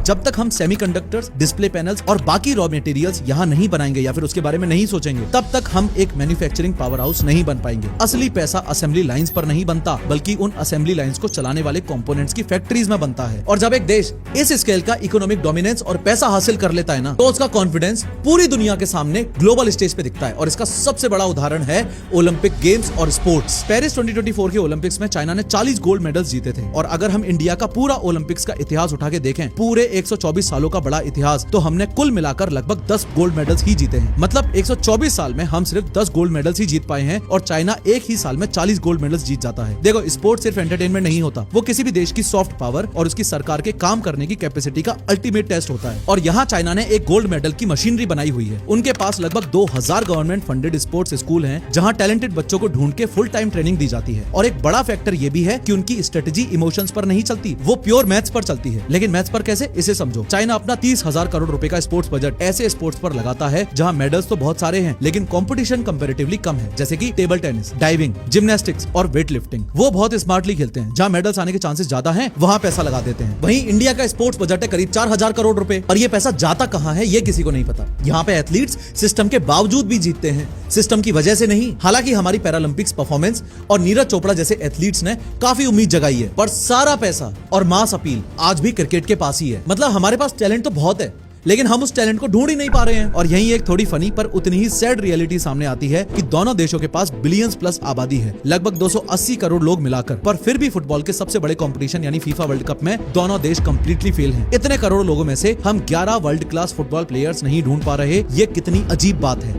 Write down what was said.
जब तक हम सेमीकंडक्टर्स, डिस्प्ले पैनल्स और बाकी रॉ मटेरियल्स यहाँ नहीं बनाएंगे या फिर उसके बारे में नहीं सोचेंगे, तब तक हम एक मैन्युफैक्चरिंग पावर हाउस नहीं बन पाएंगे। असली पैसा असेंबली लाइंस पर नहीं बनता, बल्कि उन असेंबली लाइंस को चलाने वाले कंपोनेंट्स की फैक्ट्रीज में बनता है। और जब एक देश इस स्केल का इकोनॉमिक डोमिनेंस और पैसा हासिल कर लेता है ना, तो उसका कॉन्फिडेंस पूरी दुनिया के सामने ग्लोबल स्टेज पे दिखता है। और इसका सबसे बड़ा उदाहरण है ओलंपिक गेम्स और स्पोर्ट्स। पेरिस 2024 के ओलंपिक्स में चाइना ने 40 गोल्ड मेडल्स जीते थे। और अगर हम इंडिया का पूरा ओलंपिक्स का इतिहास उठा के देखें, पूरे 124 सालों का बड़ा इतिहास, तो हमने कुल मिलाकर लगभग 10 गोल्ड मेडल्स ही जीते हैं। मतलब 124 साल में हम सिर्फ 10 गोल्ड मेडल्स ही जीत पाए हैं और चाइना एक ही साल में 40 गोल्ड मेडल्स जीत जाता है। देखो, स्पोर्ट्स सिर्फ एंटरटेनमेंट नहीं होता, वो किसी भी देश की सॉफ्ट पावर और उसकी सरकार के काम करने की कैपेसिटी का अल्टीमेट टेस्ट होता है। और यहाँ चाइना ने एक गोल्ड मेडल की मशीनरी बनाई हुई है। उनके पास लगभग 2000 गवर्नमेंट फंडेड स्पोर्ट्स स्कूल हैं, जहाँ टैलेंटेड बच्चों को ढूंढ के फुल टाइम ट्रेनिंग दी जाती है। और एक बड़ा फैक्टर ये भी है कि उनकी स्ट्रेटेजी इमोशंस पर नहीं चलती, वो प्योर मैथ्स पर चलती है। लेकिन मैथ्स पर कैसे, इसे समझो। चाइना अपना 30,000 करोड़ रुपए का स्पोर्ट्स बजट ऐसे स्पोर्ट्स पर लगाता है जहाँ मेडल्स तो बहुत सारे हैं, लेकिन कंपटीशन कंपैरेटिवली कम है, जैसे कि टेबल टेनिस, डाइविंग, जिम्नास्टिक्स और वेट लिफ्टिंग। वो बहुत स्मार्टली खेलते हैं। जहाँ मेडल्स आने के चांसेस ज्यादा हैं, वहाँ पैसा लगा देते हैं। वहीं इंडिया का स्पोर्ट्स बजट है करीब 4000 करोड़ रुपए, और ये पैसा जाता कहाँ है ये किसी को नहीं पता। यहाँ पे एथलीट्स सिस्टम के बावजूद भी जीतते हैं, सिस्टम की वजह से नहीं। हालांकि हमारी पैरालंपिक्स परफॉर्मेंस और नीरज चोपड़ा जैसे एथलीट्स ने काफी उम्मीद जगाई है, पर सारा पैसा और मास अपील आज भी क्रिकेट के पास ही है। मतलब हमारे पास टैलेंट तो बहुत है, लेकिन हम उस टैलेंट को ढूंढ ही नहीं पा रहे हैं। और यही एक थोड़ी फनी पर उतनी ही सैड रियलिटी सामने आती है कि दोनों देशों के पास बिलियंस प्लस आबादी है, लगभग 280 करोड़ लोग मिलाकर, पर फिर भी फुटबॉल के सबसे बड़े कंपटीशन यानी फीफा वर्ल्ड कप में दोनों देश कंप्लीटली फेल हैं। इतने करोड़ लोगों में से हम 11 वर्ल्ड क्लास फुटबॉल प्लेयर्स नहीं ढूंढ पा रहे, ये कितनी अजीब बात है।